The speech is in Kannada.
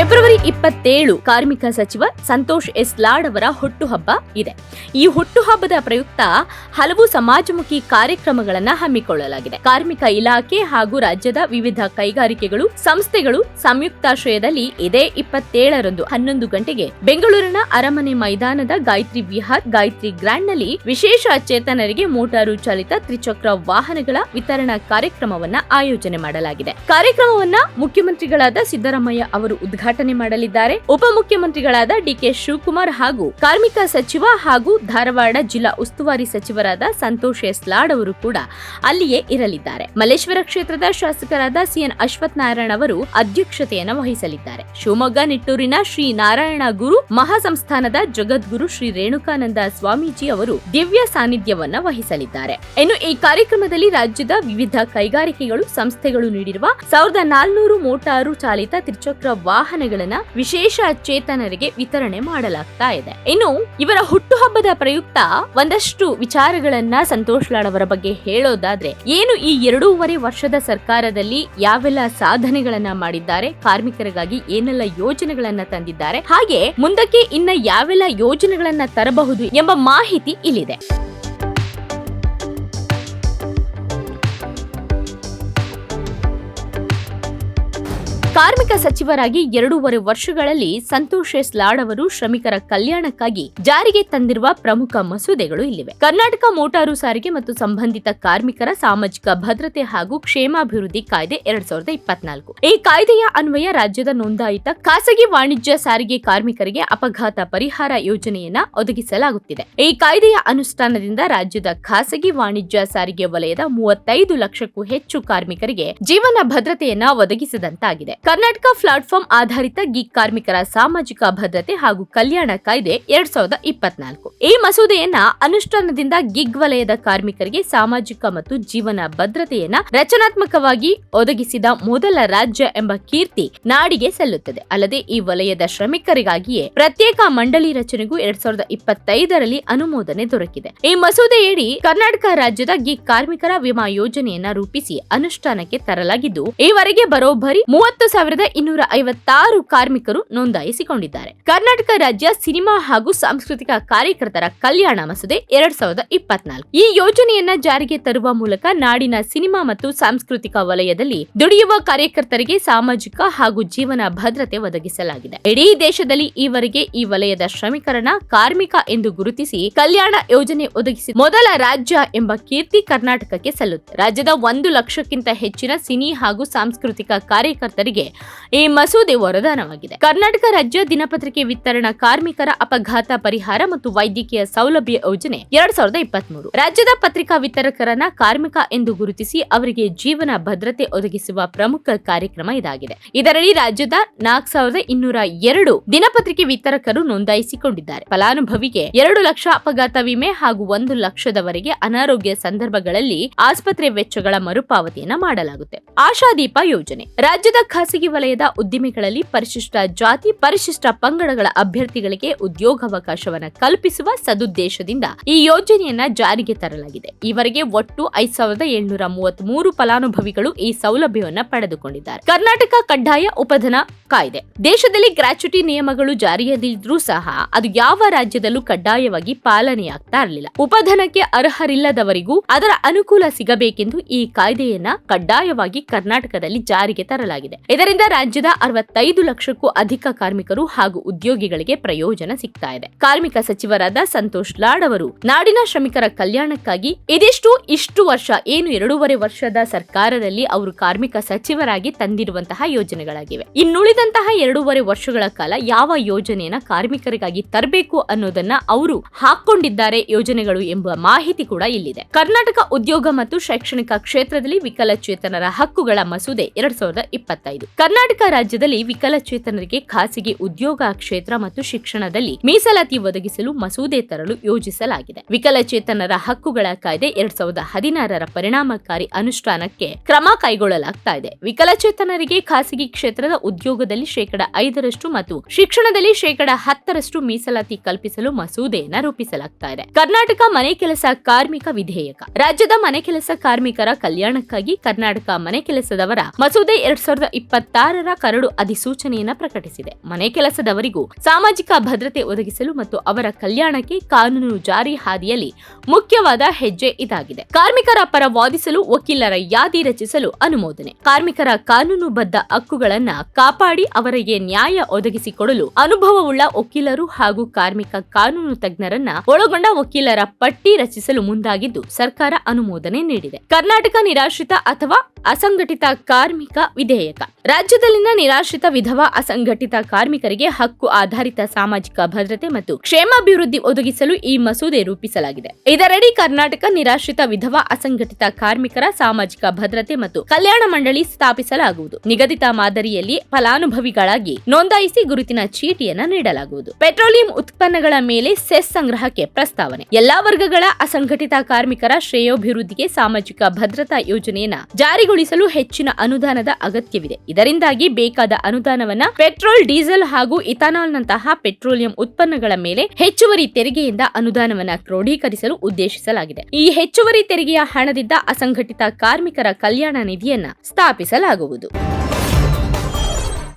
ಫೆಬ್ರವರಿ 27 ಕಾರ್ಮಿಕ ಸಚಿವ ಸಂತೋಷ್ ಎಸ್ ಲಾಡ್ ಅವರ ಹುಟ್ಟುಹಬ್ಬ ಇದೆ. ಈ ಹುಟ್ಟುಹಬ್ಬದ ಪ್ರಯುಕ್ತ ಹಲವು ಸಮಾಜಮುಖಿ ಕಾರ್ಯಕ್ರಮಗಳನ್ನು ಹಮ್ಮಿಕೊಳ್ಳಲಾಗಿದೆ. ಕಾರ್ಮಿಕ ಇಲಾಖೆ ಹಾಗೂ ರಾಜ್ಯದ ವಿವಿಧ ಕೈಗಾರಿಕೆಗಳು, ಸಂಸ್ಥೆಗಳು ಸಂಯುಕ್ತಾಶ್ರಯದಲ್ಲಿ ಇದೇ 27ರಂದು 11 ಗಂಟೆಗೆ ಬೆಂಗಳೂರಿನ ಅರಮನೆ ಮೈದಾನದ ಗಾಯತ್ರಿ ವಿಹಾರ್ ಗಾಯತ್ರಿ ಗ್ರ್ಯಾಂಡ್ ನಲ್ಲಿ ವಿಶೇಷ ಚೇತನರಿಗೆ ಮೋಟಾರು ಚಾಲಿತ ತ್ರಿಚಕ್ರ ವಾಹನಗಳ ವಿತರಣಾ ಕಾರ್ಯಕ್ರಮವನ್ನ ಆಯೋಜನೆ ಮಾಡಲಾಗಿದೆ. ಕಾರ್ಯಕ್ರಮವನ್ನ ಮುಖ್ಯಮಂತ್ರಿಗಳಾದ ಸಿದ್ದರಾಮಯ್ಯ ಅವರು ಉದ್ಘಾಟನೆ ಮಾಡಲಿದ್ದಾರೆ. ಉಪಮುಖ್ಯಮಂತ್ರಿಗಳಾದ ಡಿಕೆ ಶಿವಕುಮಾರ್ ಹಾಗೂ ಕಾರ್ಮಿಕ ಸಚಿವ ಹಾಗೂ ಧಾರವಾಡ ಜಿಲ್ಲಾ ಉಸ್ತುವಾರಿ ಸಚಿವರಾದ ಸಂತೋಷ್ ಎಸ್ ಲಾಡ್ ಅವರು ಕೂಡ ಅಲ್ಲಿಯೇ ಇರಲಿದ್ದಾರೆ. ಮಲ್ಲೇಶ್ವರ ಕ್ಷೇತ್ರದ ಶಾಸಕರಾದ ಸಿಎನ್ ಅಶ್ವಥ್ ನಾರಾಯಣ ಅವರು ಅಧ್ಯಕ್ಷತೆಯನ್ನು ವಹಿಸಲಿದ್ದಾರೆ. ಶಿವಮೊಗ್ಗ ನಿಟ್ಟೂರಿನ ಶ್ರೀ ನಾರಾಯಣ ಗುರು ಮಹಾಸಂಸ್ಥಾನದ ಜಗದ್ಗುರು ಶ್ರೀ ರೇಣುಕಾನಂದ ಸ್ವಾಮೀಜಿ ಅವರು ದಿವ್ಯ ಸಾನ್ನಿಧ್ಯವನ್ನ ವಹಿಸಲಿದ್ದಾರೆ. ಇನ್ನು ಈ ಕಾರ್ಯಕ್ರಮದಲ್ಲಿ ರಾಜ್ಯದ ವಿವಿಧ ಕೈಗಾರಿಕೆಗಳು, ಸಂಸ್ಥೆಗಳು ನೀಡಿರುವ 1400 ಮೋಟಾರು ಚಾಲಿತ ತ್ರಿಚಕ್ರ ವಾಹನಗಳನ್ನ ವಿಶೇಷ ಚೇತನರಿಗೆ ವಿತರಣೆ ಮಾಡಲಾಗ್ತಾ ಇದೆ. ಇನ್ನು ಇವರ ಹುಟ್ಟುಹಬ್ಬದ ಪ್ರಯುಕ್ತ ಒಂದಷ್ಟು ವಿಚಾರಗಳನ್ನ ಸಂತೋಷ್ ಲಾಡ್ ಅವರ ಬಗ್ಗೆ ಹೇಳೋದಾದ್ರೆ, ಏನು ಈ 2.5 ವರ್ಷದ ಸರ್ಕಾರದಲ್ಲಿ ಯಾವೆಲ್ಲ ಸಾಧನೆಗಳನ್ನ ಮಾಡಿದ್ದಾರೆ, ಕಾರ್ಮಿಕರಿಗಾಗಿ ಏನೆಲ್ಲ ಯೋಜನೆಗಳನ್ನ ತಂದಿದ್ದಾರೆ, ಹಾಗೆ ಮುಂದಕ್ಕೆ ಇನ್ನ ಯಾವೆಲ್ಲ ಯೋಜನೆಗಳನ್ನ ತರಬಹುದು ಎಂಬ ಮಾಹಿತಿ ಇಲ್ಲಿದೆ. ಕಾರ್ಮಿಕ ಸಚಿವರಾಗಿ 2.5 ವರ್ಷಗಳಲ್ಲಿ ಸಂತೋಷ್ ಎಸ್ ಲಾಡ್ ಅವರು ಶ್ರಮಿಕರ ಕಲ್ಯಾಣಕ್ಕಾಗಿ ಜಾರಿಗೆ ತಂದಿರುವ ಪ್ರಮುಖ ಮಸೂದೆಗಳು ಇಲ್ಲಿವೆ. ಕರ್ನಾಟಕ ಮೋಟಾರು ಸಾರಿಗೆ ಮತ್ತು ಸಂಬಂಧಿತ ಕಾರ್ಮಿಕರ ಸಾಮಾಜಿಕ ಭದ್ರತೆ ಹಾಗೂ ಕ್ಷೇಮಾಭಿವೃದ್ಧಿ ಕಾಯ್ದೆ 2024. ಈ ಕಾಯ್ದೆಯ ಅನ್ವಯ ರಾಜ್ಯದ ನೋಂದಾಯಿತ ಖಾಸಗಿ ವಾಣಿಜ್ಯ ಸಾರಿಗೆ ಕಾರ್ಮಿಕರಿಗೆ ಅಪಘಾತ ಪರಿಹಾರ ಯೋಜನೆಯನ್ನ ಒದಗಿಸಲಾಗುತ್ತಿದೆ. ಈ ಕಾಯ್ದೆಯ ಅನುಷ್ಠಾನದಿಂದ ರಾಜ್ಯದ ಖಾಸಗಿ ವಾಣಿಜ್ಯ ಸಾರಿಗೆ ವಲಯದ 35 ಲಕ್ಷಕ್ಕೂ ಹೆಚ್ಚು ಕಾರ್ಮಿಕರಿಗೆ ಜೀವನ ಭದ್ರತೆಯನ್ನ ಒದಗಿಸಿದಂತಾಗಿದೆ. ಕರ್ನಾಟಕ ಪ್ಲಾಟ್ಫಾರ್ಮ್ ಆಧಾರಿತ ಗಿಗ್ ಕಾರ್ಮಿಕರ ಸಾಮಾಜಿಕ ಭದ್ರತೆ ಹಾಗೂ ಕಲ್ಯಾಣ ಕಾಯ್ದೆ 2024. ಈ ಮಸೂದೆಯನ್ನ ಅನುಷ್ಠಾನದಿಂದ ಗಿಗ್ ವಲಯದ ಕಾರ್ಮಿಕರಿಗೆ ಸಾಮಾಜಿಕ ಮತ್ತು ಜೀವನ ಭದ್ರತೆಯನ್ನ ರಚನಾತ್ಮಕವಾಗಿ ಒದಗಿಸಿದ ಮೊದಲ ರಾಜ್ಯ ಎಂಬ ಕೀರ್ತಿ ನಾಡಿಗೆ ಸಲ್ಲುತ್ತದೆ. ಅಲ್ಲದೆ ಈ ವಲಯದ ಶ್ರಮಿಕರಿಗಾಗಿಯೇ ಪ್ರತ್ಯೇಕ ಮಂಡಳಿ ರಚನೆಗೂ 2025ರಲ್ಲಿ ಅನುಮೋದನೆ ದೊರಕಿದೆ. ಈ ಮಸೂದೆಯಡಿ ಕರ್ನಾಟಕ ರಾಜ್ಯದ ಗಿಗ್ ಕಾರ್ಮಿಕರ ವಿಮಾ ಯೋಜನೆಯನ್ನ ರೂಪಿಸಿ ಅನುಷ್ಠಾನಕ್ಕೆ ತರಲಾಗಿದ್ದು, ಈವರೆಗೆ ಬರೋಬ್ಬರಿ 30,256 ಕಾರ್ಮಿಕರು ನೋಂದಾಯಿಸಿಕೊಂಡಿದ್ದಾರೆ. ಕರ್ನಾಟಕ ರಾಜ್ಯ ಸಿನಿಮಾ ಹಾಗೂ ಸಾಂಸ್ಕೃತಿಕ ಕಾರ್ಯಕರ್ತರ ಕಲ್ಯಾಣ ಮಸೂದೆ 2024. ಈ ಯೋಜನೆಯನ್ನ ಜಾರಿಗೆ ತರುವ ಮೂಲಕ ನಾಡಿನ ಸಿನಿಮಾ ಮತ್ತು ಸಾಂಸ್ಕೃತಿಕ ವಲಯದಲ್ಲಿ ದುಡಿಯುವ ಕಾರ್ಯಕರ್ತರಿಗೆ ಸಾಮಾಜಿಕ ಹಾಗೂ ಜೀವನ ಭದ್ರತೆ ಒದಗಿಸಲಾಗಿದೆ. ಇಡೀ ದೇಶದಲ್ಲಿ ಈವರೆಗೆ ಈ ವಲಯದ ಶ್ರಮಿಕರನ್ನ ಕಾರ್ಮಿಕ ಎಂದು ಗುರುತಿಸಿ ಕಲ್ಯಾಣ ಯೋಜನೆ ಒದಗಿಸಿ ಮೊದಲ ರಾಜ್ಯ ಎಂಬ ಕೀರ್ತಿ ಕರ್ನಾಟಕಕ್ಕೆ ಸಲ್ಲುತ್ತದೆ. ರಾಜ್ಯದ 1 ಲಕ್ಷಕ್ಕಿಂತ ಹೆಚ್ಚಿನ ಸಿನಿ ಹಾಗೂ ಸಾಂಸ್ಕೃತಿಕ ಕಾರ್ಯಕರ್ತರಿಗೆ ಈ ಮಸೂದೆ ವರದಾನವಾಗಿದೆ. ಕರ್ನಾಟಕ ರಾಜ್ಯ ದಿನಪತ್ರಿಕೆ ವಿತರಣಾ ಕಾರ್ಮಿಕರ ಅಪಘಾತ ಪರಿಹಾರ ಮತ್ತು ವೈದ್ಯಕೀಯ ಸೌಲಭ್ಯ ಯೋಜನೆ 2023. ರಾಜ್ಯದ ಪತ್ರಿಕಾ ವಿತರಕರನ್ನ ಕಾರ್ಮಿಕ ಎಂದು ಗುರುತಿಸಿ ಅವರಿಗೆ ಜೀವನ ಭದ್ರತೆ ಒದಗಿಸುವ ಪ್ರಮುಖ ಕಾರ್ಯಕ್ರಮ ಇದಾಗಿದೆ. ಇದರಲ್ಲಿ ರಾಜ್ಯದ 4202 ದಿನಪತ್ರಿಕೆ ವಿತರಕರು ನೋಂದಾಯಿಸಿಕೊಂಡಿದ್ದಾರೆ. ಫಲಾನುಭವಿಗೆ 2 ಲಕ್ಷ ಅಪಘಾತ ವಿಮೆ ಹಾಗೂ 1 ಲಕ್ಷದವರೆಗೆ ಅನಾರೋಗ್ಯ ಸಂದರ್ಭಗಳಲ್ಲಿ ಆಸ್ಪತ್ರೆ ವೆಚ್ಚಗಳ ಮರುಪಾವತಿಯನ್ನ ಮಾಡಲಾಗುತ್ತೆ. ಆಶಾದೀಪ ಯೋಜನೆ ರಾಜ್ಯದ ಖಾಸಗಿ ವಲಯದ ಉದ್ದಿಮೆಗಳಲ್ಲಿ ಪರಿಶಿಷ್ಟ ಜಾತಿ, ಪರಿಶಿಷ್ಟ ಪಂಗಡಗಳ ಅಭ್ಯರ್ಥಿಗಳಿಗೆ ಉದ್ಯೋಗಾವಕಾಶವನ್ನು ಕಲ್ಪಿಸುವ ಸದುದ್ದೇಶದಿಂದ ಈ ಯೋಜನೆಯನ್ನ ಜಾರಿಗೆ ತರಲಾಗಿದೆ. ಈವರೆಗೆ ಒಟ್ಟು 5,733 ಫಲಾನುಭವಿಗಳು ಈ ಸೌಲಭ್ಯವನ್ನ ಪಡೆದುಕೊಂಡಿದ್ದಾರೆ. ಕರ್ನಾಟಕ ಕಡ್ಡಾಯ ಉಪಧನ ಕಾಯ್ದೆ ದೇಶದಲ್ಲಿ ಗ್ರಾಚ್ಯುಟಿ ನಿಯಮಗಳು ಜಾರಿಯಲ್ಲಿದ್ರೂ ಸಹ ಅದು ಯಾವ ರಾಜ್ಯದಲ್ಲೂ ಕಡ್ಡಾಯವಾಗಿ ಪಾಲನೆಯಾಗ್ತಾ ಇರಲಿಲ್ಲ. ಉಪಧನಕ್ಕೆ ಅರ್ಹರಿಲ್ಲದವರಿಗೂ ಅದರ ಅನುಕೂಲ ಸಿಗಬೇಕೆಂದು ಈ ಕಾಯ್ದೆಯನ್ನ ಕಡ್ಡಾಯವಾಗಿ ಕರ್ನಾಟಕದಲ್ಲಿ ಜಾರಿಗೆ ತರಲಾಗಿದೆ. ಇದರಿಂದ ರಾಜ್ಯದ 65 ಲಕ್ಷಕ್ಕೂ ಅಧಿಕ ಕಾರ್ಮಿಕರು ಹಾಗೂ ಉದ್ಯೋಗಿಗಳಿಗೆ ಪ್ರಯೋಜನ ಸಿಗ್ತಾ ಇದೆ. ಕಾರ್ಮಿಕ ಸಚಿವರಾದ ಸಂತೋಷ್ ಲಾಡ್ ಅವರು ನಾಡಿನ ಶ್ರಮಿಕರ ಕಲ್ಯಾಣಕ್ಕಾಗಿ ಇಷ್ಟು ವರ್ಷ ಏನು 2.5 ವರ್ಷದ ಸರ್ಕಾರದಲ್ಲಿ ಅವರು ಕಾರ್ಮಿಕ ಸಚಿವರಾಗಿ ತಂದಿರುವಂತಹ ಯೋಜನೆಗಳಾಗಿವೆ. ಇನ್ನುಳಿದಂತಹ 2.5 ವರ್ಷಗಳ ಕಾಲ ಯಾವ ಯೋಜನೆಯನ್ನ ಕಾರ್ಮಿಕರಿಗಾಗಿ ತರಬೇಕು ಅನ್ನೋದನ್ನ ಅವರು ಹಾಕೊಂಡಿದ್ದಾರೆ ಯೋಜನೆಗಳು ಎಂಬ ಮಾಹಿತಿ ಕೂಡ ಇಲ್ಲಿದೆ. ಕರ್ನಾಟಕ ಉದ್ಯೋಗ ಮತ್ತು ಶೈಕ್ಷಣಿಕ ಕ್ಷೇತ್ರದಲ್ಲಿ ವಿಕಲಚೇತನರ ಹಕ್ಕುಗಳ ಮಸೂದೆ 2025. ಕರ್ನಾಟಕ ರಾಜ್ಯದಲ್ಲಿ ವಿಕಲಚೇತನರಿಗೆ ಖಾಸಗಿ ಉದ್ಯೋಗ ಕ್ಷೇತ್ರ ಮತ್ತು ಶಿಕ್ಷಣದಲ್ಲಿ ಮೀಸಲಾತಿ ಒದಗಿಸಲು ಮಸೂದೆ ತರಲು ಯೋಜಿಸಲಾಗಿದೆ. ವಿಕಲಚೇತನರ ಹಕ್ಕುಗಳ ಕಾಯ್ದೆ 2016ರ ಪರಿಣಾಮಕಾರಿ ಅನುಷ್ಠಾನಕ್ಕೆ ಕ್ರಮ ಕೈಗೊಳ್ಳಲಾಗ್ತಾ ಇದೆ. ವಿಕಲಚೇತನರಿಗೆ ಖಾಸಗಿ ಕ್ಷೇತ್ರದ ಉದ್ಯೋಗದಲ್ಲಿ 5% ಮತ್ತು ಶಿಕ್ಷಣದಲ್ಲಿ 10% ಮೀಸಲಾತಿ ಕಲ್ಪಿಸಲು ಮಸೂದೆಯನ್ನ ರೂಪಿಸಲಾಗ್ತಾ ಇದೆ. ಕರ್ನಾಟಕ ಮನೆ ಕೆಲಸ ಕಾರ್ಮಿಕ ವಿಧೇಯಕ ರಾಜ್ಯದ ಮನೆ ಕೆಲಸ ಕಾರ್ಮಿಕರ ಕಲ್ಯಾಣಕ್ಕಾಗಿ ಕರ್ನಾಟಕ ಮನೆ ಕೆಲಸದವರ ಮಸೂದೆ 2024 2026ರ ಕರಡು ಅಧಿಸೂಚನೆಯನ್ನ ಪ್ರಕಟಿಸಿದೆ. ಮನೆ ಕೆಲಸದವರಿಗೂ ಸಾಮಾಜಿಕ ಭದ್ರತೆ ಒದಗಿಸಲು ಮತ್ತು ಅವರ ಕಲ್ಯಾಣಕ್ಕೆ ಕಾನೂನು ಜಾರಿ ಹಾದಿಯಲ್ಲಿ ಮುಖ್ಯವಾದ ಹೆಜ್ಜೆ ಇದಾಗಿದೆ. ಕಾರ್ಮಿಕರ ಪರ ವಾದಿಸಲು ವಕೀಲರ ಯಾದಿ ರಚಿಸಲು ಅನುಮೋದನೆ. ಕಾರ್ಮಿಕರ ಕಾನೂನುಬದ್ಧ ಹಕ್ಕುಗಳನ್ನ ಕಾಪಾಡಿ ಅವರಿಗೆ ನ್ಯಾಯ ಒದಗಿಸಿಕೊಡಲು ಅನುಭವವುಳ್ಳ ವಕೀಲರು ಹಾಗೂ ಕಾರ್ಮಿಕ ಕಾನೂನು ತಜ್ಞರನ್ನ ಒಳಗೊಂಡ ವಕೀಲರ ಪಟ್ಟಿ ರಚಿಸಲು ಮುಂದಾಗಿದ್ದು ಸರ್ಕಾರ ಅನುಮೋದನೆ ನೀಡಿದೆ. ಕರ್ನಾಟಕ ನಿರಾಶ್ರಿತ ಅಥವಾ ಅಸಂಘಟಿತ ಕಾರ್ಮಿಕ ವಿಧೇಯಕ. ರಾಜ್ಯದಲ್ಲಿನ ನಿರಾಶ್ರಿತ ವಿಧವಾ ಅಸಂಘಟಿತ ಕಾರ್ಮಿಕರಿಗೆ ಹಕ್ಕು ಆಧಾರಿತ ಸಾಮಾಜಿಕ ಭದ್ರತೆ ಮತ್ತು ಕ್ಷೇಮಾಭಿವೃದ್ಧಿ ಒದಗಿಸಲು ಈ ಮಸೂದೆ ರೂಪಿಸಲಾಗಿದೆ. ಇದರಡಿ ಕರ್ನಾಟಕ ನಿರಾಶ್ರಿತ ವಿಧವಾ ಅಸಂಘಟಿತ ಕಾರ್ಮಿಕರ ಸಾಮಾಜಿಕ ಭದ್ರತೆ ಮತ್ತು ಕಲ್ಯಾಣ ಮಂಡಳಿ ಸ್ಥಾಪಿಸಲಾಗುವುದು. ನಿಗದಿತ ಮಾದರಿಯಲ್ಲಿ ಫಲಾನುಭವಿಗಳಾಗಿ ನೋಂದಾಯಿಸಿ ಗುರುತಿನ ಚೀಟಿಯನ್ನ ನೀಡಲಾಗುವುದು. ಪೆಟ್ರೋಲಿಯಂ ಉತ್ಪನ್ನಗಳ ಮೇಲೆ ಸೆಸ್ ಸಂಗ್ರಹಕ್ಕೆ ಪ್ರಸ್ತಾವನೆ. ಎಲ್ಲಾ ವರ್ಗಗಳ ಅಸಂಘಟಿತ ಕಾರ್ಮಿಕರ ಶ್ರೇಯೋಭಿವೃದ್ಧಿಗೆ ಸಾಮಾಜಿಕ ಭದ್ರತಾ ಯೋಜನೆಯನ್ನ ಜಾರಿಗೊಳಿಸಲು ಹೆಚ್ಚಿನ ಅನುದಾನದ ಅಗತ್ಯವಿದೆ. ಇದರಿಂದಾಗಿ ಬೇಕಾದ ಅನುದಾನವನ್ನ ಪೆಟ್ರೋಲ್, ಡೀಸೆಲ್ ಹಾಗೂ ಇಥಾನಾಲ್ ನಂತಹ ಪೆಟ್ರೋಲಿಯಂ ಉತ್ಪನ್ನಗಳ ಮೇಲೆ ಹೆಚ್ಚುವರಿ ತೆರಿಗೆಯಿಂದ ಅನುದಾನವನ್ನ ಕ್ರೋಢೀಕರಿಸಲು ಉದ್ದೇಶಿಸಲಾಗಿದೆ. ಈ ಹೆಚ್ಚುವರಿ ತೆರಿಗೆಯ ಹಣದಿಂದ ಅಸಂಘಟಿತ ಕಾರ್ಮಿಕರ ಕಲ್ಯಾಣ ನಿಧಿಯನ್ನ ಸ್ಥಾಪಿಸಲಾಗುವುದು.